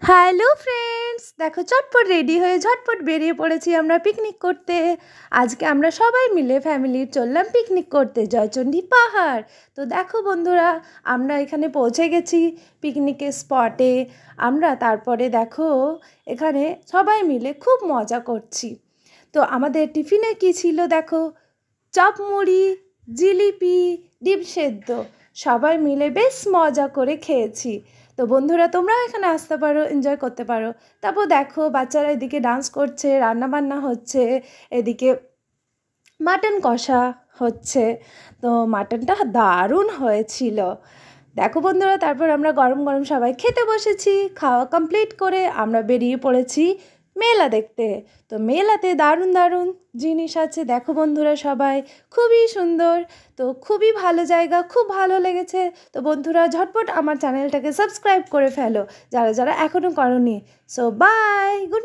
Hello friends, দেখো চটপট ready হয়ে ঝটপট বেরিয়ে পড়েছি আমরা পিকনিক করতে। আজকে আমরা সবাই মিলে ফ্যামিলির চললাম পিকনিক করতে জয়চণ্ডী পাহাড়। তো দেখো বন্ধুরা, আমরা এখানে পৌঁছে গেছি পিকনিকের স্পটে। আমরা তারপরে দেখো এখানে সবাই মিলে খুব মজা করছি। তো আমাদের টিফিনে কি ছিল দেখো, চপ মুড়ি, জিলিপি, ডিম সেদ্ধ, সবাই মিলে বেশ মজা করে খেয়েছি। তো বন্ধুরা, তোমরাও এখানে আসতে পারো, এনজয় করতে পারো। তারপর দেখো বাচ্চারা এদিকে ডান্স করছে, রান্নাবান্না হচ্ছে, এদিকে মাটন কষা হচ্ছে। তো মাটনটা দারুণ হয়েছিল। দেখো বন্ধুরা, তারপর আমরা গরম গরম সবাই খেতে বসেছি। খাওয়া কমপ্লিট করে আমরা বেরিয়ে পড়েছি মেলা দেখতে। তো মেলাতে দারুণ দারুণ জিনিস আছে, দেখো বন্ধুরা সবাই, খুবই সুন্দর। তো খুবই ভালো জায়গা, খুব ভালো লেগেছে। তো বন্ধুরা, ঝটপট আমার চ্যানেলটাকে সাবস্ক্রাইব করে ফেলো যারা যারা এখনও করোনি। So bye, good.